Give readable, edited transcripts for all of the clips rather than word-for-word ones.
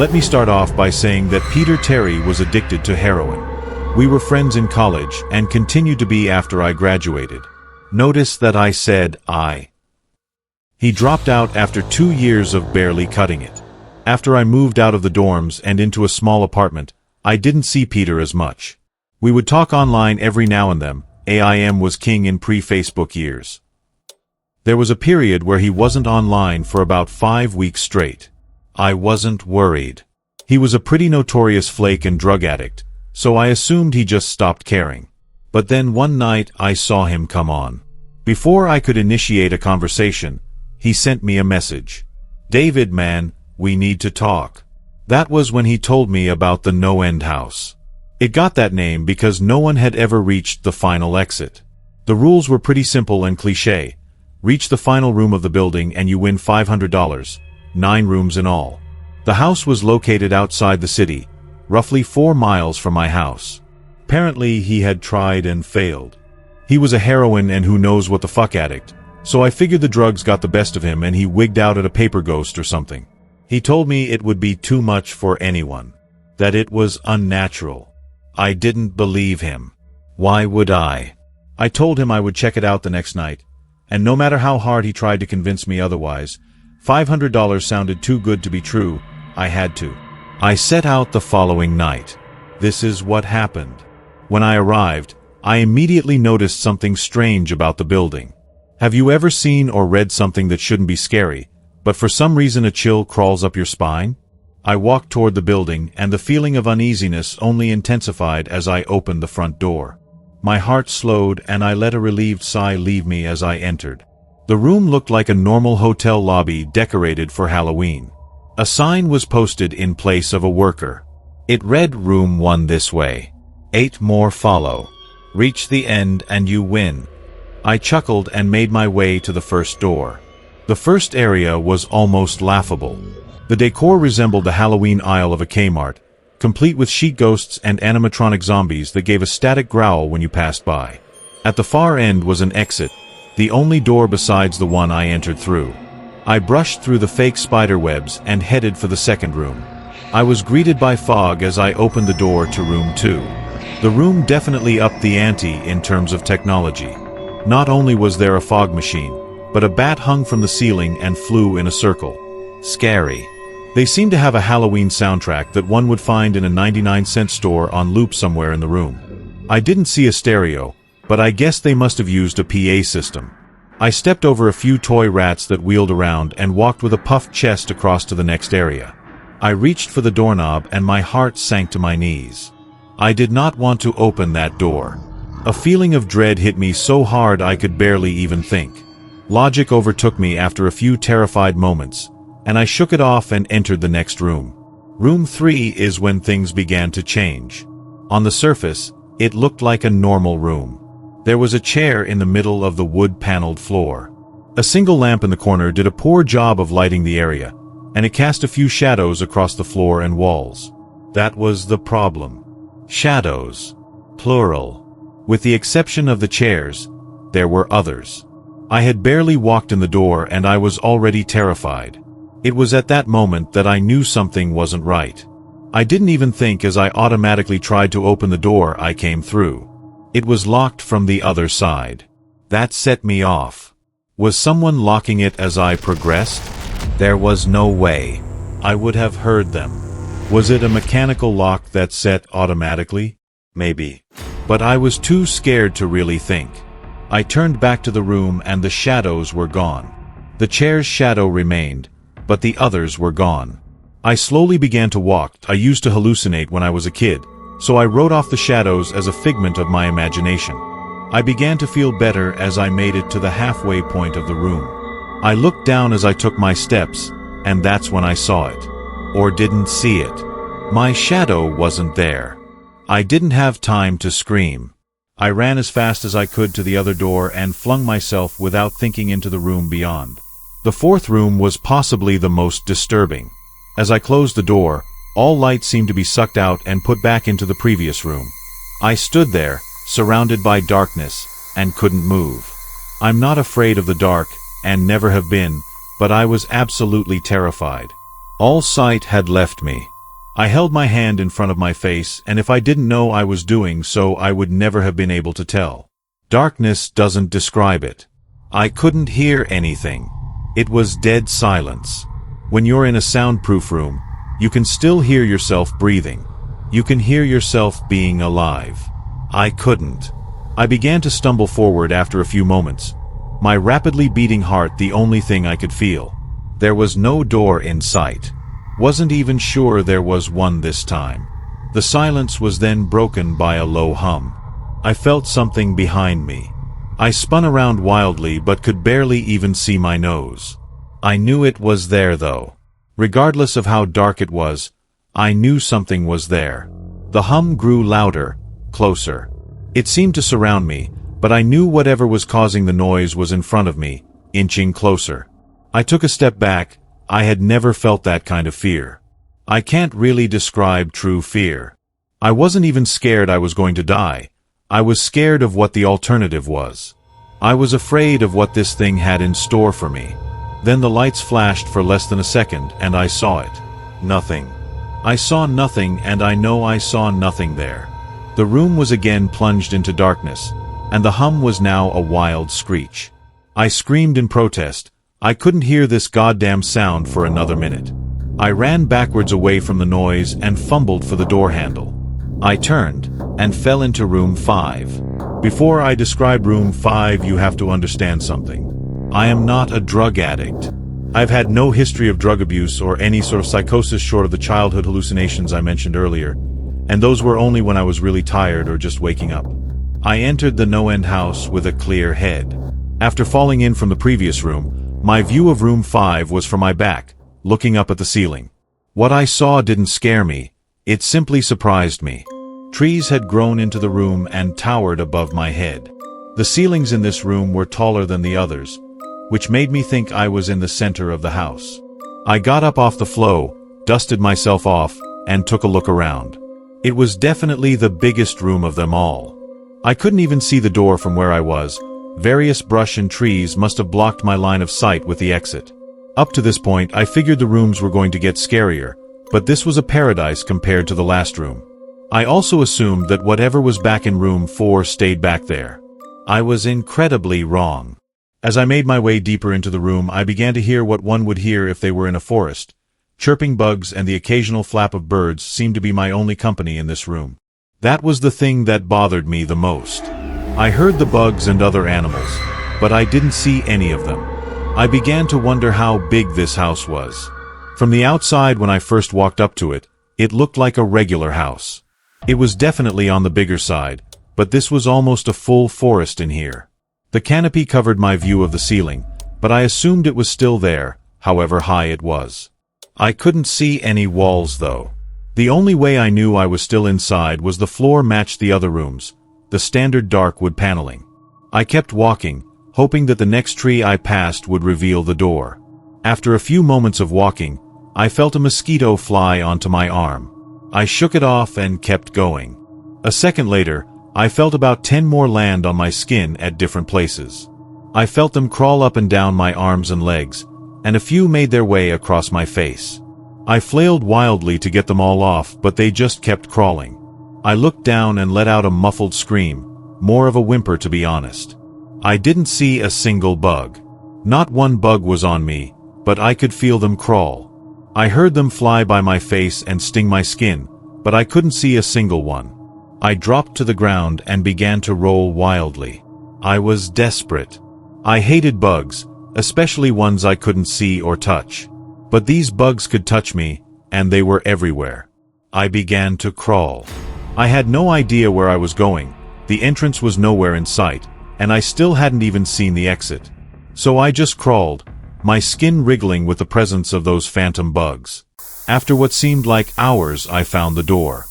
Let me start off by saying that Peter Terry was addicted to heroin. We were friends in college and continued to be after I graduated. Notice that I said I. He dropped out after 2 years of barely cutting it. After I moved out of the dorms and into a small apartment, I didn't see Peter as much. We would talk online every now and then. AIM was king in pre-Facebook years. There was a period where he wasn't online for about 5 weeks straight. I wasn't worried. He was a pretty notorious flake and drug addict, so I assumed he just stopped caring. But then one night I saw him come on. Before I could initiate a conversation, he sent me a message. "David, man, we need to talk." That was when he told me about the NoEnd house. It got that name because no one had ever reached the final exit. The rules were pretty simple and cliché. Reach the final room of the building and you win $500, 9 rooms in all. The house was located outside the city, roughly 4 miles from my house. Apparently he had tried and failed. He was a heroin and who knows what the fuck addict, so I figured the drugs got the best of him and he wigged out at a paper ghost or something. He told me it would be too much for anyone, that it was unnatural. I didn't believe him. Why would I? I told him I would check it out the next night, and no matter how hard he tried to convince me otherwise, $500 sounded too good to be true. I had to. I set out the following night. This is what happened. When I arrived, I immediately noticed something strange about the building. Have you ever seen or read something that shouldn't be scary, but for some reason a chill crawls up your spine? I walked toward the building, and the feeling of uneasiness only intensified as I opened the front door. My heart slowed, and I let a relieved sigh leave me as I entered. The room looked like a normal hotel lobby decorated for Halloween. A sign was posted in place of a worker. It read, "Room 1 this way. 8 more follow. Reach the end and you win." I chuckled and made my way to the first door. The first area was almost laughable. The decor resembled the Halloween aisle of a Kmart, complete with sheet ghosts and animatronic zombies that gave a static growl when you passed by. At the far end was an exit, the only door besides the one I entered through. I brushed through the fake spider webs and headed for the second room. I was greeted by fog as I opened the door to room 2. The room definitely upped the ante in terms of technology. Not only was there a fog machine, but a bat hung from the ceiling and flew in a circle. Scary. They seemed to have a Halloween soundtrack that one would find in a 99-cent store on loop somewhere in the room. I didn't see a stereo, but I guess they must have used a PA system. I stepped over a few toy rats that wheeled around and walked with a puffed chest across to the next area. I reached for the doorknob and my heart sank to my knees. I did not want to open that door. A feeling of dread hit me so hard I could barely even think. Logic overtook me after a few terrified moments, and I shook it off and entered the next room. Room 3 is when things began to change. On the surface, it looked like a normal room. There was a chair in the middle of the wood-paneled floor. A single lamp in the corner did a poor job of lighting the area, and it cast a few shadows across the floor and walls. That was the problem. Shadows. Plural. With the exception of the chairs, there were others. I had barely walked in the door and I was already terrified. It was at that moment that I knew something wasn't right. I didn't even think as I automatically tried to open the door I came through. It was locked from the other side. That set me off. Was someone locking it as I progressed? There was no way I would have heard them. Was it a mechanical lock that set automatically? Maybe. But I was too scared to really think. I turned back to the room and the shadows were gone. The chair's shadow remained, but the others were gone. I slowly began to walk. I used to hallucinate when I was a kid, so I wrote off the shadows as a figment of my imagination. I began to feel better as I made it to the halfway point of the room. I looked down as I took my steps, and that's when I saw it. Or didn't see it. My shadow wasn't there. I didn't have time to scream. I ran as fast as I could to the other door and flung myself without thinking into the room beyond. The fourth room was possibly the most disturbing. As I closed the door, all light seemed to be sucked out and put back into the previous room. I stood there, surrounded by darkness, and couldn't move. I'm not afraid of the dark, and never have been, but I was absolutely terrified. All sight had left me. I held my hand in front of my face, and if I didn't know I was doing so, I would never have been able to tell. Darkness doesn't describe it. I couldn't hear anything. It was dead silence. When you're in a soundproof room, you can still hear yourself breathing. You can hear yourself being alive. I couldn't. I began to stumble forward after a few moments, my rapidly beating heart the only thing I could feel. There was no door in sight. Wasn't even sure there was one this time. The silence was then broken by a low hum. I felt something behind me. I spun around wildly but could barely even see my nose. I knew it was there though. Regardless of how dark it was, I knew something was there. The hum grew louder, closer. It seemed to surround me, but I knew whatever was causing the noise was in front of me, inching closer. I took a step back. I had never felt that kind of fear. I can't really describe true fear. I wasn't even scared I was going to die. I was scared of what the alternative was. I was afraid of what this thing had in store for me. Then the lights flashed for less than a second, and I saw it. Nothing. I saw nothing, and I know I saw nothing there. The room was again plunged into darkness, and the hum was now a wild screech. I screamed in protest. I couldn't hear this goddamn sound for another minute. I ran backwards away from the noise and fumbled for the door handle. I turned and fell into room 5. Before I describe room 5, you have to understand something. I am not a drug addict. I've had no history of drug abuse or any sort of psychosis short of the childhood hallucinations I mentioned earlier, and those were only when I was really tired or just waking up. I entered the NoEnd house with a clear head. After falling in from the previous room, my view of room 5 was from my back, looking up at the ceiling. What I saw didn't scare me, it simply surprised me. Trees had grown into the room and towered above my head. The ceilings in this room were taller than the others, which made me think I was in the center of the house. I got up off the floor, dusted myself off, and took a look around. It was definitely the biggest room of them all. I couldn't even see the door from where I was. Various brush and trees must have blocked my line of sight with the exit. Up to this point, I figured the rooms were going to get scarier, but this was a paradise compared to the last room. I also assumed that whatever was back in room 4 stayed back there. I was incredibly wrong. As I made my way deeper into the room, I began to hear what one would hear if they were in a forest. Chirping bugs and the occasional flap of birds seemed to be my only company in this room. That was the thing that bothered me the most. I heard the bugs and other animals, but I didn't see any of them. I began to wonder how big this house was. From the outside, when I first walked up to it, it looked like a regular house. It was definitely on the bigger side, but this was almost a full forest in here. The canopy covered my view of the ceiling, but I assumed it was still there, however high it was. I couldn't see any walls though. The only way I knew I was still inside was the floor matched the other rooms, the standard dark wood paneling. I kept walking, hoping that the next tree I passed would reveal the door. After a few moments of walking, I felt a mosquito fly onto my arm. I shook it off and kept going. A second later, I felt about 10 more land on my skin at different places. I felt them crawl up and down my arms and legs, and a few made their way across my face. I flailed wildly to get them all off, but they just kept crawling. I looked down and let out a muffled scream, more of a whimper to be honest. I didn't see a single bug. Not one bug was on me, but I could feel them crawl. I heard them fly by my face and sting my skin, but I couldn't see a single one. I dropped to the ground and began to roll wildly. I was desperate. I hated bugs, especially ones I couldn't see or touch. But these bugs could touch me, and they were everywhere. I began to crawl. I had no idea where I was going, the entrance was nowhere in sight, and I still hadn't even seen the exit. So I just crawled, my skin wriggling with the presence of those phantom bugs. After what seemed like hours, I found the door.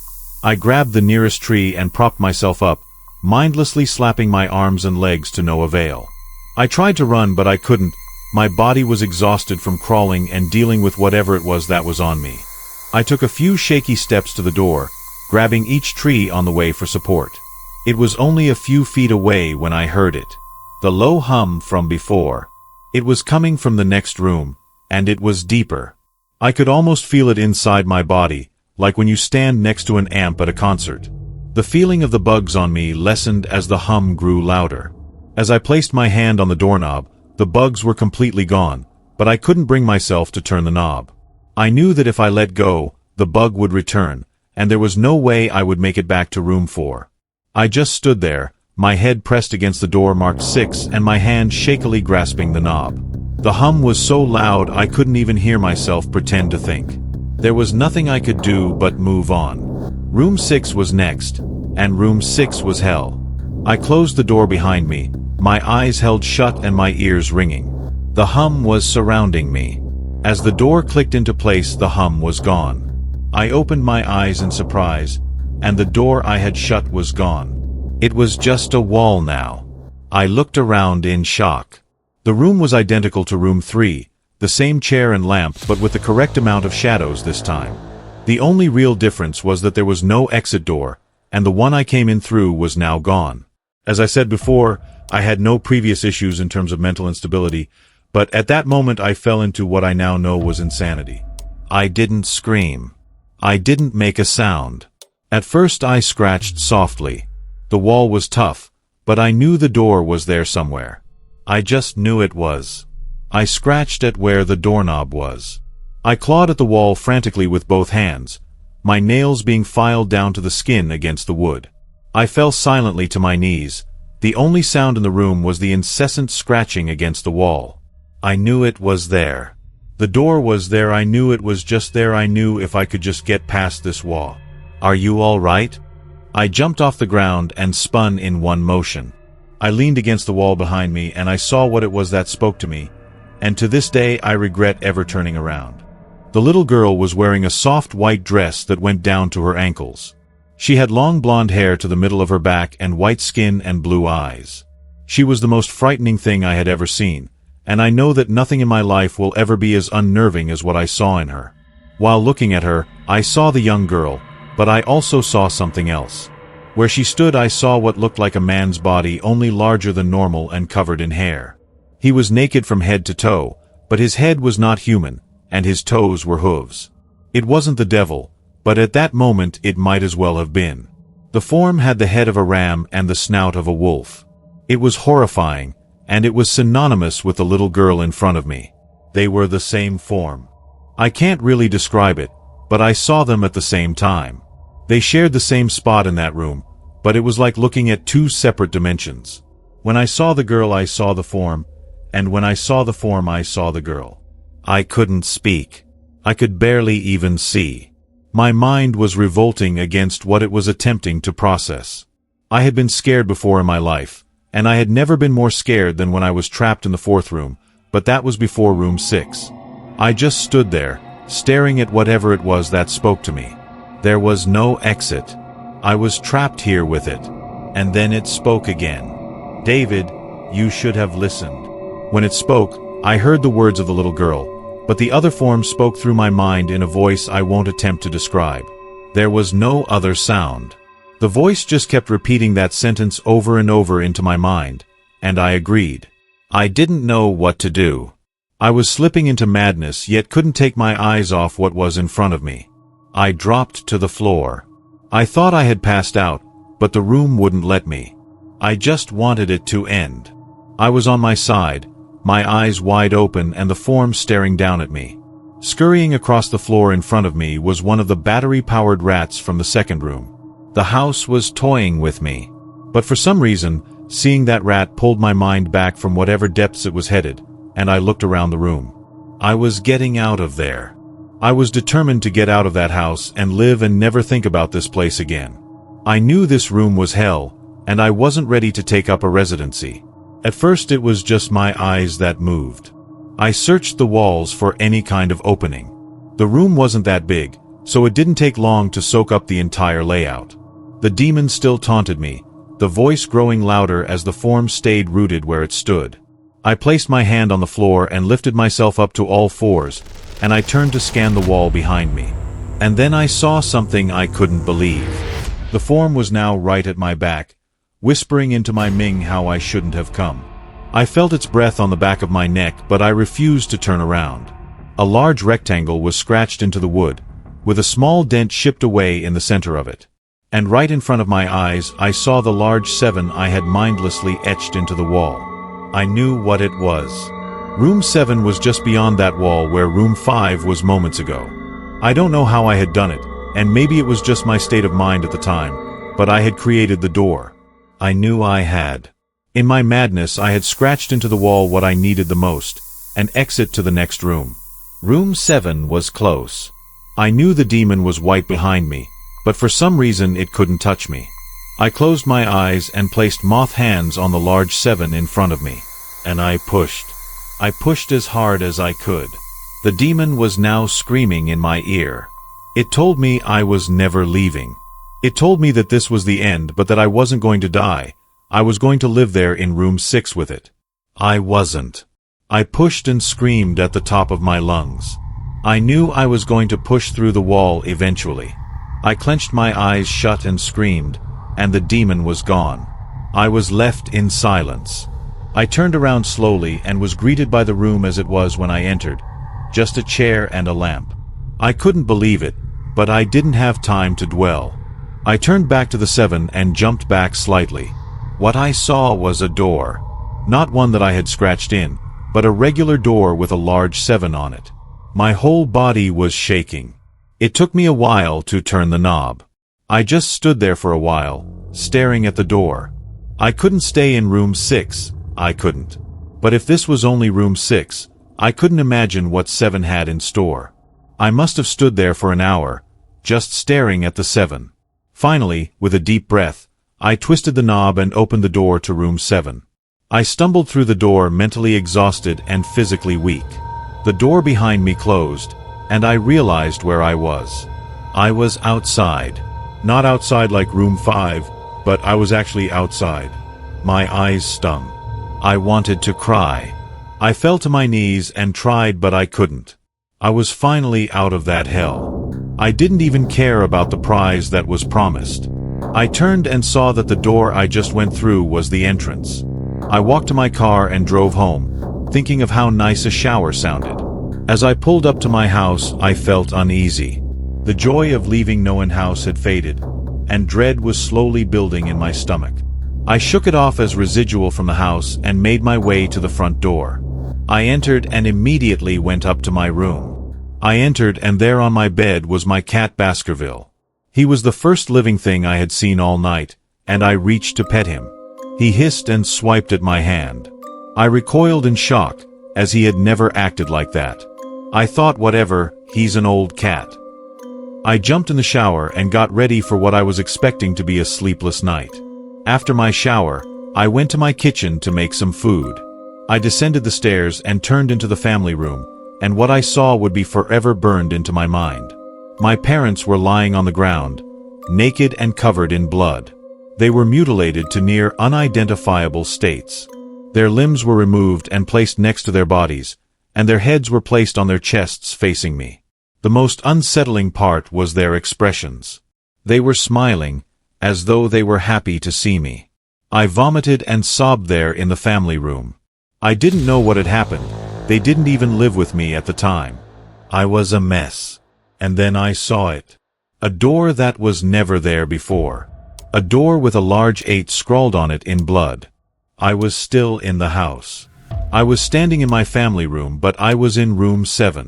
I grabbed the nearest tree and propped myself up, mindlessly slapping my arms and legs to no avail. I tried to run, but I couldn't. My body was exhausted from crawling and dealing with whatever it was that was on me. I took a few shaky steps to the door, grabbing each tree on the way for support. It was only a few feet away when I heard it. The low hum from before. It was coming from the next room, and it was deeper. I could almost feel it inside my body, like when you stand next to an amp at a concert. The feeling of the bugs on me lessened as the hum grew louder. As I placed my hand on the doorknob, the bugs were completely gone, but I couldn't bring myself to turn the knob. I knew that if I let go, the bug would return, and there was no way I would make it back to room 4. I just stood there, my head pressed against the door marked 6 and my hand shakily grasping the knob. The hum was so loud I couldn't even hear myself pretend to think. There was nothing I could do but move on. Room 6 was next, and room 6 was hell. I closed the door behind me, my eyes held shut and my ears ringing. The hum was surrounding me. As the door clicked into place, the hum was gone. I opened my eyes in surprise, and the door I had shut was gone. It was just a wall now. I looked around in shock. The room was identical to room 3, the same chair and lamp but with the correct amount of shadows this time. The only real difference was that there was no exit door, and the one I came in through was now gone. As I said before, I had no previous issues in terms of mental instability, but at that moment I fell into what I now know was insanity. I didn't scream. I didn't make a sound. At first I scratched softly. The wall was tough, but I knew the door was there somewhere. I just knew it was. I scratched at where the doorknob was. I clawed at the wall frantically with both hands, my nails being filed down to the skin against the wood. I fell silently to my knees. The only sound in the room was the incessant scratching against the wall. I knew it was there. The door was there. I knew it was just there. I knew if I could just get past this wall. Are you all right? I jumped off the ground and spun in one motion. I leaned against the wall behind me and I saw what it was that spoke to me, and to this day I regret ever turning around. The little girl was wearing a soft white dress that went down to her ankles. She had long blonde hair to the middle of her back and white skin and blue eyes. She was the most frightening thing I had ever seen, and I know that nothing in my life will ever be as unnerving as what I saw in her. While looking at her, I saw the young girl, but I also saw something else. Where she stood I saw what looked like a man's body, only larger than normal and covered in hair. He was naked from head to toe, but his head was not human, and his toes were hooves. It wasn't the devil, but at that moment it might as well have been. The form had the head of a ram and the snout of a wolf. It was horrifying, and it was synonymous with the little girl in front of me. They were the same form. I can't really describe it, but I saw them at the same time. They shared the same spot in that room, but it was like looking at two separate dimensions. When I saw the girl I saw the form, and when I saw the form I saw the girl. I couldn't speak. I could barely even see. My mind was revolting against what it was attempting to process. I had been scared before in my life, and I had never been more scared than when I was trapped in the 4th room, but that was before room 6. I just stood there, staring at whatever it was that spoke to me. There was no exit. I was trapped here with it. And then it spoke again. David, you should have listened. When it spoke, I heard the words of the little girl, but the other form spoke through my mind in a voice I won't attempt to describe. There was no other sound. The voice just kept repeating that sentence over and over into my mind, and I agreed. I didn't know what to do. I was slipping into madness, yet couldn't take my eyes off what was in front of me. I dropped to the floor. I thought I had passed out, but the room wouldn't let me. I just wanted it to end. I was on my side, my eyes wide open and the form staring down at me. Scurrying across the floor in front of me was one of the battery-powered rats from the 2nd room. The house was toying with me. But for some reason, seeing that rat pulled my mind back from whatever depths it was headed, and I looked around the room. I was getting out of there. I was determined to get out of that house and live and never think about this place again. I knew this room was hell, and I wasn't ready to take up a residency. At first it was just my eyes that moved. I searched the walls for any kind of opening. The room wasn't that big, so it didn't take long to soak up the entire layout. The demon still taunted me, the voice growing louder as the form stayed rooted where it stood. I placed my hand on the floor and lifted myself up to all fours, and I turned to scan the wall behind me. And then I saw something I couldn't believe. The form was now right at my back, whispering into my Ming how I shouldn't have come. I felt its breath on the back of my neck, but I refused to turn around. A large rectangle was scratched into the wood, with a small dent chipped away in the center of it. And right in front of my eyes I saw the large 7 I had mindlessly etched into the wall. I knew what it was. Room 7 was just beyond that wall where room 5 was moments ago. I don't know how I had done it, and maybe it was just my state of mind at the time, but I had created the door. I knew I had. In my madness I had scratched into the wall what I needed the most, an exit to the next room. Room 7 was close. I knew the demon was white behind me, but for some reason it couldn't touch me. I closed my eyes and placed moth hands on the large 7 in front of me. And I pushed. I pushed as hard as I could. The demon was now screaming in my ear. It told me I was never leaving. It told me that this was the end, but that I wasn't going to die. I was going to live there in room 6 with it. I wasn't. I pushed and screamed at the top of my lungs. I knew I was going to push through the wall eventually. I clenched my eyes shut and screamed, and the demon was gone. I was left in silence. I turned around slowly and was greeted by the room as it was when I entered, just a chair and a lamp. I couldn't believe it, but I didn't have time to dwell. I turned back to the 7 and jumped back slightly. What I saw was a door. Not one that I had scratched in, but a regular door with a large 7 on it. My whole body was shaking. It took me a while to turn the knob. I just stood there for a while, staring at the door. I couldn't stay in room 6, I couldn't. But if this was only room 6, I couldn't imagine what 7 had in store. I must have stood there for an hour, just staring at the 7. Finally, with a deep breath, I twisted the knob and opened the door to room 7. I stumbled through the door mentally exhausted and physically weak. The door behind me closed, and I realized where I was. I was outside. Not outside like room 5, but I was actually outside. My eyes stung. I wanted to cry. I fell to my knees and tried, but I couldn't. I was finally out of that hell. I didn't even care about the prize that was promised. I turned and saw that the door I just went through was the entrance. I walked to my car and drove home, thinking of how nice a shower sounded. As I pulled up to my house, I felt uneasy. The joy of leaving NoEnd house had faded, and dread was slowly building in my stomach. I shook it off as residual from the house and made my way to the front door. I entered and immediately went up to my room. I entered, and there on my bed was my cat Baskerville. He was the first living thing I had seen all night, and I reached to pet him. He hissed and swiped at my hand. I recoiled in shock, as he had never acted like that. I thought, whatever, he's an old cat. I jumped in the shower and got ready for what I was expecting to be a sleepless night. After my shower, I went to my kitchen to make some food. I descended the stairs and turned into the family room, and what I saw would be forever burned into my mind. My parents were lying on the ground, naked and covered in blood. They were mutilated to near unidentifiable states. Their limbs were removed and placed next to their bodies, and their heads were placed on their chests facing me. The most unsettling part was their expressions. They were smiling, as though they were happy to see me. I vomited and sobbed there in the family room. I didn't know what had happened. They didn't even live with me at the time. I was a mess. And then I saw it. A door that was never there before. A door with a large 8 scrawled on it in blood. I was still in the house. I was standing in my family room, but I was in room 7.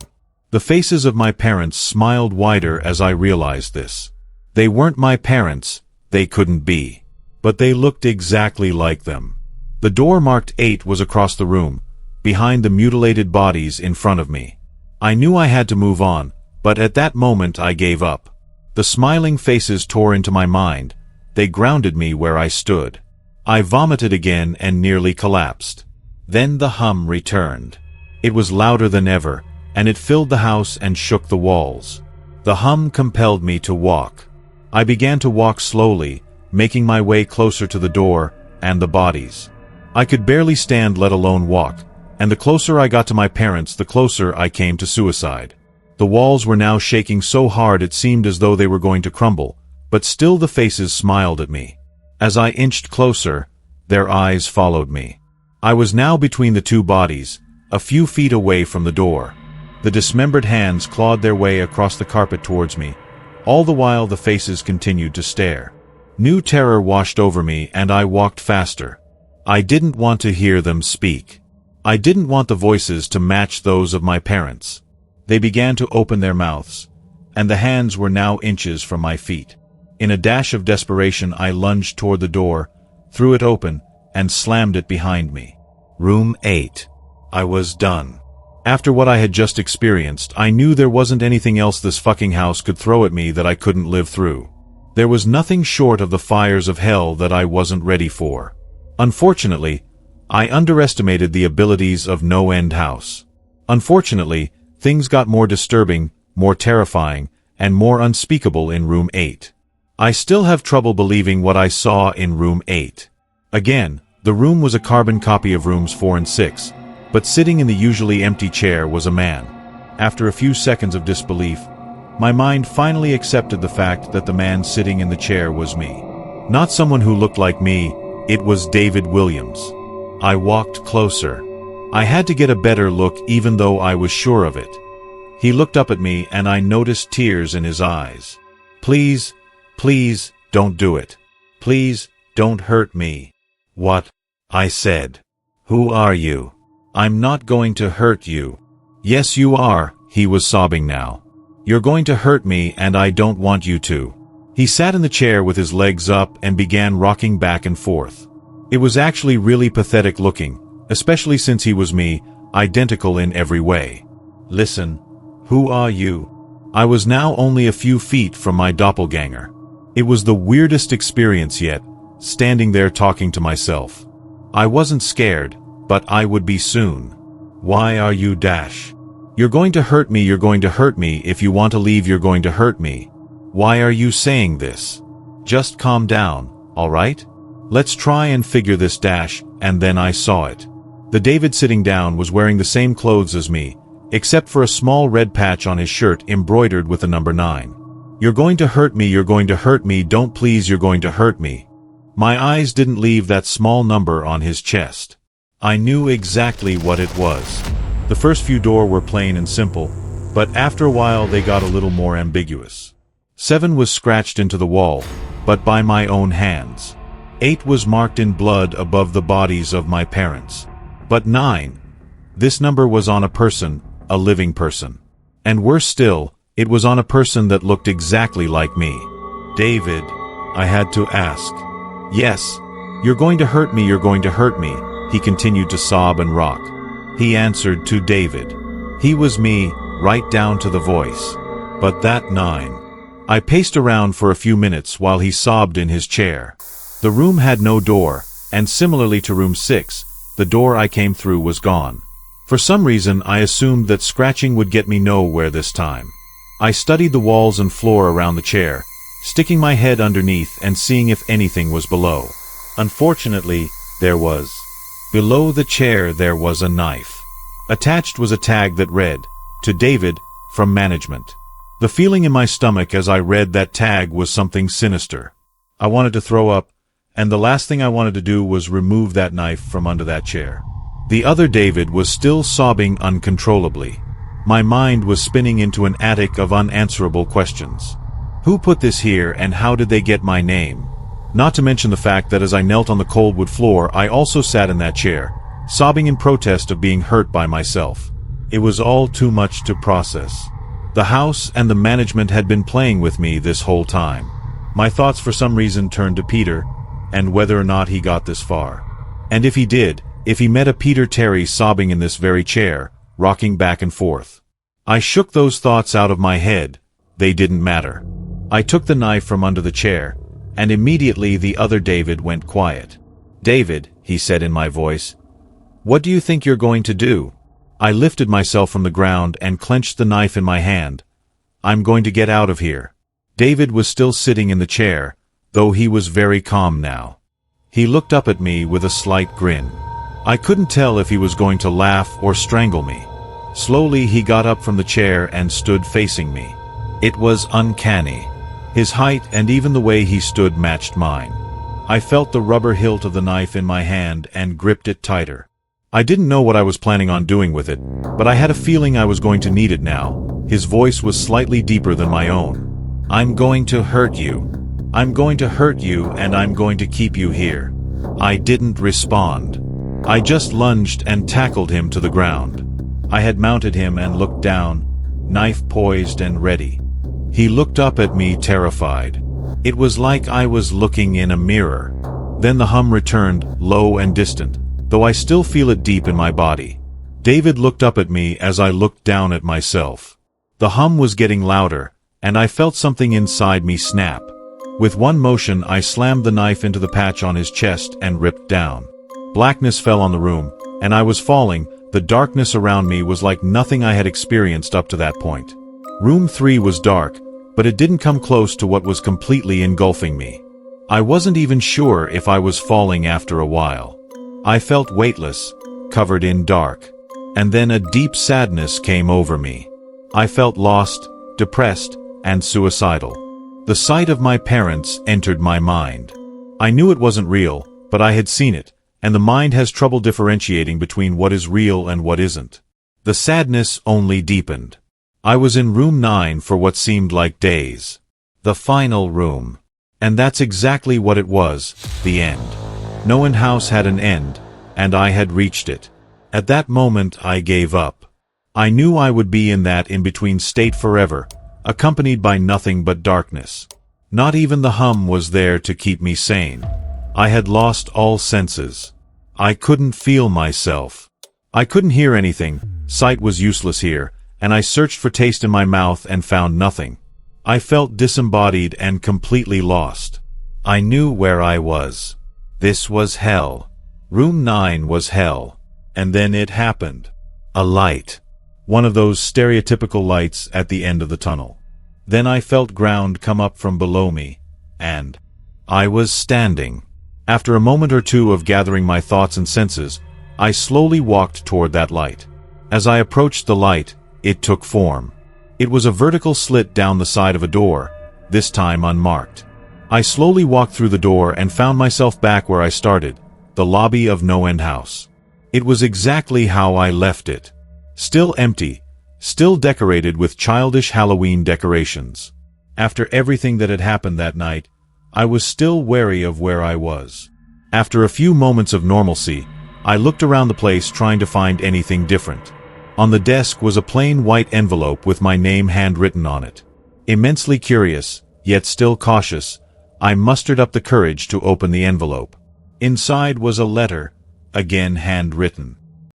The faces of my parents smiled wider as I realized this. They weren't my parents, they couldn't be. But they looked exactly like them. The door marked 8 was across the room, behind the mutilated bodies in front of me. I knew I had to move on, but at that moment I gave up. The smiling faces tore into my mind. They grounded me where I stood. I vomited again and nearly collapsed. Then the hum returned. It was louder than ever, and it filled the house and shook the walls. The hum compelled me to walk. I began to walk slowly, making my way closer to the door and the bodies. I could barely stand, let alone walk, and the closer I got to my parents, the closer I came to suicide. The walls were now shaking so hard it seemed as though they were going to crumble, but still the faces smiled at me. As I inched closer, their eyes followed me. I was now between the 2 bodies, a few feet away from the door. The dismembered hands clawed their way across the carpet towards me. All the while the faces continued to stare. New terror washed over me and I walked faster. I didn't want to hear them speak. I didn't want the voices to match those of my parents. They began to open their mouths, and the hands were now inches from my feet. In a dash of desperation I lunged toward the door, threw it open, and slammed it behind me. Room 8. I was done. After what I had just experienced, I knew there wasn't anything else this fucking house could throw at me that I couldn't live through. There was nothing short of the fires of hell that I wasn't ready for. Unfortunately, I underestimated the abilities of NoEnd House. Unfortunately, things got more disturbing, more terrifying, and more unspeakable in Room 8. I still have trouble believing what I saw in Room 8. Again, the room was a carbon copy of Rooms 4 and 6, but sitting in the usually empty chair was a man. After a few seconds of disbelief, my mind finally accepted the fact that the man sitting in the chair was me. Not someone who looked like me, it was David Williams. I walked closer. I had to get a better look even though I was sure of it. He looked up at me and I noticed tears in his eyes. Please, please, don't do it. Please, don't hurt me. What? I said. Who are you? I'm not going to hurt you. Yes, you are, he was sobbing now. You're going to hurt me and I don't want you to. He sat in the chair with his legs up and began rocking back and forth. It was actually really pathetic looking, especially since he was me, identical in every way. Listen, who are you? I was now only a few feet from my doppelganger. It was the weirdest experience yet, standing there talking to myself. I wasn't scared, but I would be soon. Why are you dash? You're going to hurt me, you're going to hurt me, if you want to leave you're going to hurt me. Why are you saying this? Just calm down, alright? Let's try and figure this dash, and then I saw it. The David sitting down was wearing the same clothes as me, except for a small red patch on his shirt embroidered with the number 9. You're going to hurt me, you're going to hurt me, don't please, you're going to hurt me. My eyes didn't leave that small number on his chest. I knew exactly what it was. The first few doors were plain and simple, but after a while they got a little more ambiguous. 7 was scratched into the wall, but by my own hands. 8 was marked in blood above the bodies of my parents. But 9, this number was on a person, a living person. And worse still, it was on a person that looked exactly like me. David, I had to ask. Yes, you're going to hurt me, you're going to hurt me, he continued to sob and rock. He answered to David. He was me, right down to the voice. But that 9. I paced around for a few minutes while he sobbed in his chair. The room had no door, and similarly to Room 6, the door I came through was gone. For some reason I assumed that scratching would get me nowhere this time. I studied the walls and floor around the chair, sticking my head underneath and seeing if anything was below. Unfortunately, there was. Below the chair there was a knife. Attached was a tag that read, "To David, from management." The feeling in my stomach as I read that tag was something sinister. I wanted to throw up, and the last thing I wanted to do was remove that knife from under that chair. The other David was still sobbing uncontrollably. My mind was spinning into an attic of unanswerable questions. Who put this here and how did they get my name? Not to mention the fact that as I knelt on the cold wood floor, I also sat in that chair, sobbing in protest of being hurt by myself. It was all too much to process. The house and the management had been playing with me this whole time. My thoughts for some reason turned to Peter, and whether or not he got this far. And if he did, if he met a Peter Terry sobbing in this very chair, rocking back and forth. I shook those thoughts out of my head. They didn't matter. I took the knife from under the chair, and immediately the other David went quiet. "David," he said in my voice, "what do you think you're going to do?" I lifted myself from the ground and clenched the knife in my hand. "I'm going to get out of here." David was still sitting in the chair, though he was very calm now. He looked up at me with a slight grin. I couldn't tell if he was going to laugh or strangle me. Slowly he got up from the chair and stood facing me. It was uncanny. His height and even the way he stood matched mine. I felt the rubber hilt of the knife in my hand and gripped it tighter. I didn't know what I was planning on doing with it, but I had a feeling I was going to need it now. His voice was slightly deeper than my own. I'm going to hurt you. I'm going to hurt you, and I'm going to keep you here. I didn't respond. I just lunged and tackled him to the ground. I had mounted him and looked down, knife poised and ready. He looked up at me terrified. It was like I was looking in a mirror. Then the hum returned, low and distant, though I still feel it deep in my body. David looked up at me as I looked down at myself. The hum was getting louder, and I felt something inside me snap. With one motion, I slammed the knife into the patch on his chest and ripped down. Blackness fell on the room, and I was falling. The darkness around me was like nothing I had experienced up to that point. Room 3 was dark, but it didn't come close to what was completely engulfing me. I wasn't even sure if I was falling after a while. I felt weightless, covered in dark. And then a deep sadness came over me. I felt lost, depressed, and suicidal. The sight of my parents entered my mind. I knew it wasn't real, but I had seen it, and the mind has trouble differentiating between what is real and what isn't. The sadness only deepened. I was in room 9 for what seemed like days. The final room. And that's exactly what it was, the end. NoEnd house had an end, and I had reached it. At that moment I gave up. I knew I would be in that in-between state forever, accompanied by nothing but darkness. Not even the hum was there to keep me sane. I had lost all senses. I couldn't feel myself. I couldn't hear anything, sight was useless here, and I searched for taste in my mouth and found nothing. I felt disembodied and completely lost. I knew where I was. This was hell. Room 9 was hell. And then it happened. A light. One of those stereotypical lights at the end of the tunnel. Then I felt ground come up from below me, and I was standing. After a moment or two of gathering my thoughts and senses, I slowly walked toward that light. As I approached the light, it took form. It was a vertical slit down the side of a door, this time unmarked. I slowly walked through the door and found myself back where I started, the lobby of NoEnd house. It was exactly how I left it. Still empty, still decorated with childish Halloween decorations. After everything that had happened that night, I was still wary of where I was. After a few moments of normalcy, I looked around the place trying to find anything different. On the desk was a plain white envelope with my name handwritten on it. Immensely curious, yet still cautious, I mustered up the courage to open the envelope. Inside was a letter, again handwritten.